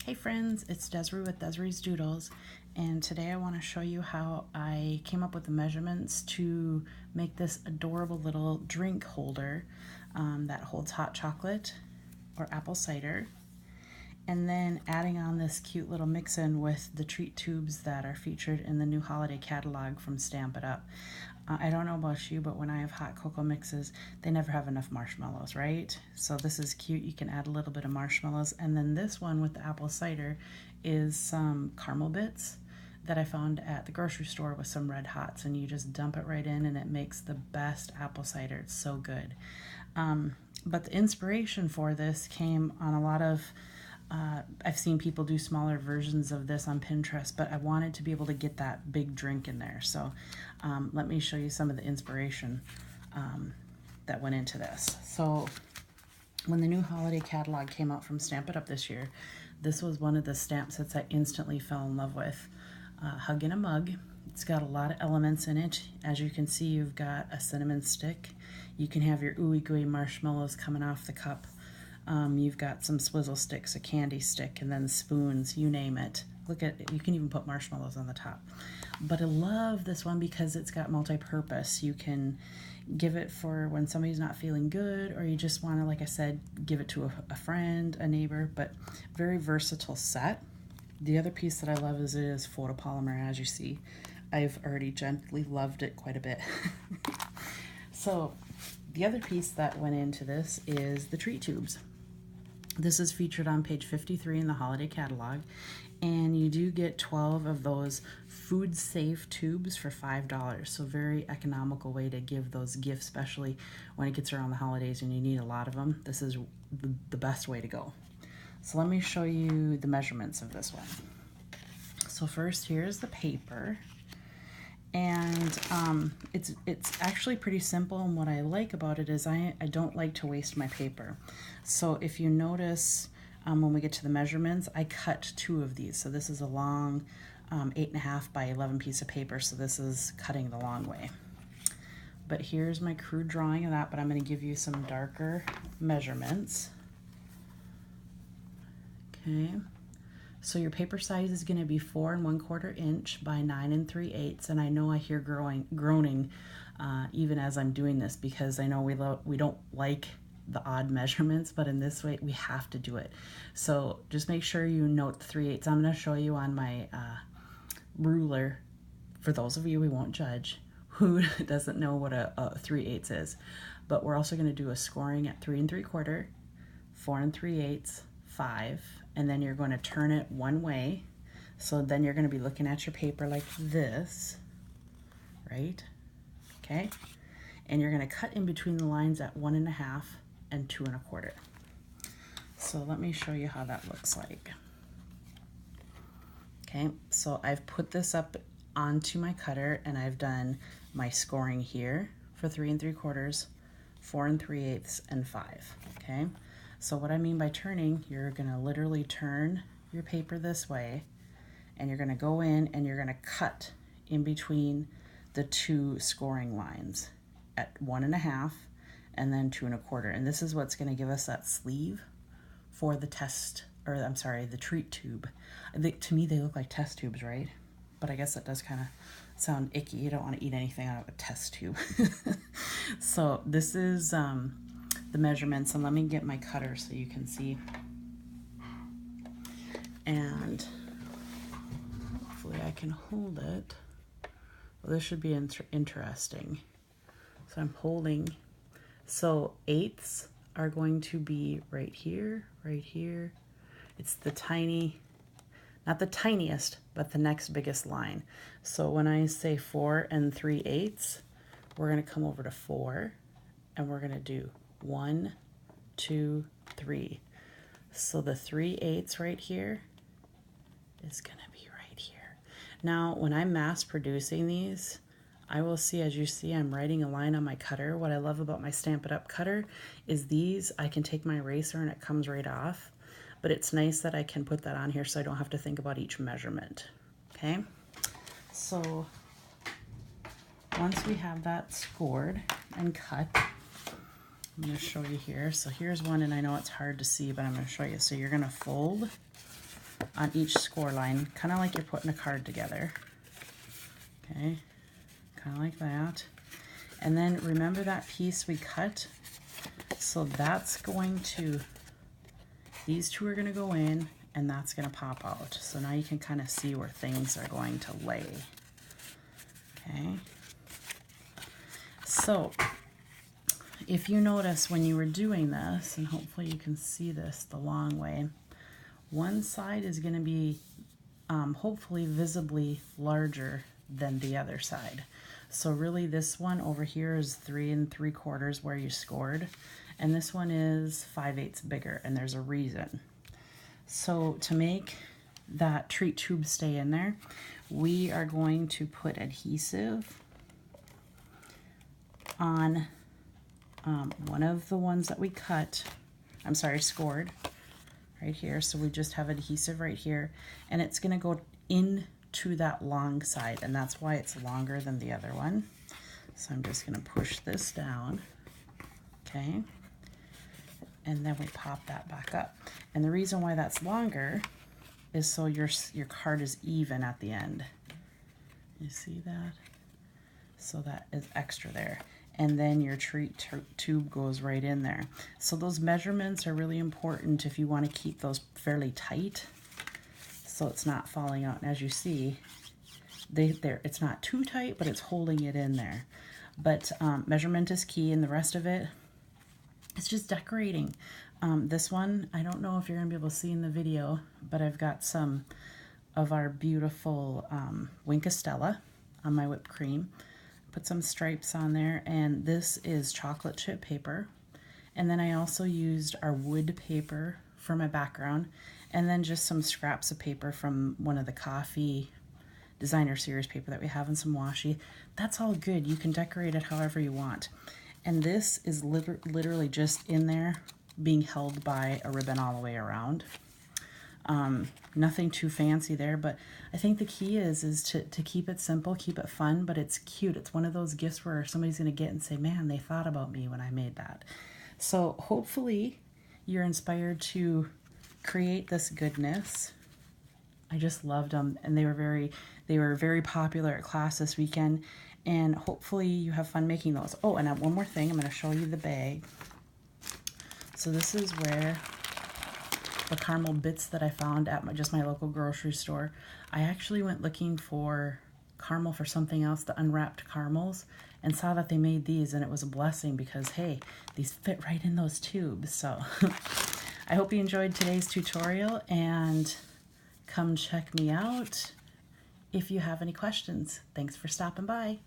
Hey friends, it's Desiree with Desiree's Doodles, and today I want to show you how I came up with the measurements to make this adorable little drink holder that holds hot chocolate or apple cider, and then adding on this cute little mix-in with the treat tubes that are featured in the new holiday catalog from Stamp It Up. I don't know about you, but when I have hot cocoa mixes, they never have enough marshmallows, right? So this is cute. You can add a little bit of marshmallows. And then this one with the apple cider is some caramel bits that I found at the grocery store with some Red Hots. And you just dump it right in and it makes the best apple cider. It's so good. But the inspiration for this came on a lot of I've seen people do smaller versions of this on Pinterest, but I wanted to be able to get that big drink in there. So let me show you some of the inspiration that went into this. So when the new holiday catalog came out from Stamp It Up this year, this was one of the stamp sets I instantly fell in love with. Hug in a Mug. It's got a lot of elements in it. As you can see, you've got a cinnamon stick. You can have your ooey gooey marshmallows coming off the cup. You've got some swizzle sticks, a candy stick, and then spoons, you name it. Look at it, you can even put marshmallows on the top. But I love this one because it's got multi-purpose. You can give it for when somebody's not feeling good, or you just want to, like I said, give it to a friend, a neighbor, but very versatile set. The other piece that I love is it is photopolymer, as you see. I've already gently loved it quite a bit. So the other piece that went into this is the treat tubes. This is featured on page 53 in the holiday catalog, and you do get 12 of those food safe tubes for $5. So very economical way to give those gifts, especially when it gets around the holidays and you need a lot of them. This is the best way to go. So let me show you the measurements of this one. So first, here's the paper. And it's actually pretty simple, and what I like about it is I don't like to waste my paper. So if you notice, when we get to the measurements, I cut 2 of these. So this is a long 8.5 by 11 piece of paper, so this is cutting the long way. But here's my crude drawing of that, but I'm going to give you some darker measurements. Okay. So your paper size is going to be 4 1/4 inch by 9 3/8, and I know I hear groaning even as I'm doing this, because I know we don't like the odd measurements, but in this way we have to do it. So just make sure you note the 3/8. I'm going to show you on my ruler, for those of you we won't judge who doesn't know what a 3/8 is, but we're also going to do a scoring at 3 3/4, 4 3/8, 5. And then you're going to turn it one way. So then you're going to be looking at your paper like this, right? Okay. And you're going to cut in between the lines at 1 1/2 and 2 1/4. So let me show you how that looks like. Okay, so I've put this up onto my cutter, and I've done my scoring here for 3 3/4, 4 3/8, and 5. Okay. So what I mean by turning, you're going to literally turn your paper this way, and you're going to go in and you're going to cut in between the 2 scoring lines at 1 1/2 and then 2 1/4. And this is what's going to give us that sleeve for the the treat tube. To me, they look like test tubes, right? But I guess that does kind of sound icky. You don't want to eat anything out of a test tube. So this is the measurements, and let me get my cutter so you can see, and hopefully I can hold it. Well, this should be interesting. So I'm holding, so 8ths are going to be right here, right here. It's the tiny, not the tiniest, but the next biggest line. So when I say 4 3/8, we're going to come over to 4, and we're going to do 1 2 3. So the 3/8 right here is going to be right here. Now when I'm mass producing these, I will see, as you see, I'm writing a line on my cutter. What I love about my Stamp It Up cutter is these, I can take my eraser and it comes right off, but it's nice that I can put that on here so I don't have to think about each measurement. Okay, so once we have that scored and cut, I'm going to show you here. So here's one, and I know it's hard to see, but I'm going to show you. So you're going to fold on each score line, kind of like you're putting a card together. Okay, kind of like that. And then remember that piece we cut? So that's going to, these two are going to go in, and that's going to pop out. So now you can kind of see where things are going to lay. Okay. So if you notice when you were doing this, and hopefully you can see this the long way, one side is going to be hopefully visibly larger than the other side. So really this one over here is 3 3/4 where you scored, and this one is 5/8 bigger, and there's a reason. So to make that treat tube stay in there, we are going to put adhesive on one of the ones that we cut, scored right here. So we just have adhesive right here, and it's going to go into that long side, and that's why it's longer than the other one. So I'm just going to push this down, okay, and then we pop that back up. And the reason why that's longer is so your card is even at the end. You see that? So that is extra there. And then your treat tube goes right in there. So those measurements are really important if you want to keep those fairly tight, so it's not falling out. And as you see, it's not too tight, but it's holding it in there. But measurement is key, and the rest of it, it's just decorating. This one, I don't know if you're gonna be able to see in the video, but I've got some of our beautiful Wink of Stella on my whipped cream. Put some stripes on there, and this is chocolate chip paper. And then I also used our wood paper for my background, and then just some scraps of paper from one of the coffee designer series paper that we have, and some washi. That's all good. You can decorate it however you want. And this is literally just in there being held by a ribbon all the way around. Nothing too fancy there, but I think the key is to keep it simple, keep it fun, but it's cute. It's one of those gifts where somebody's going to get and say, man, they thought about me when I made that. So hopefully you're inspired to create this goodness. I just loved them, and they were very popular at class this weekend, and hopefully you have fun making those. Oh, and one more thing, I'm going to show you the bag. So this is where the caramel bits that I found at my local grocery store. I actually went looking for caramel for something else, the unwrapped caramels, and saw that they made these, and it was a blessing because, hey, these fit right in those tubes. So I hope you enjoyed today's tutorial, and come check me out if you have any questions. Thanks for stopping by.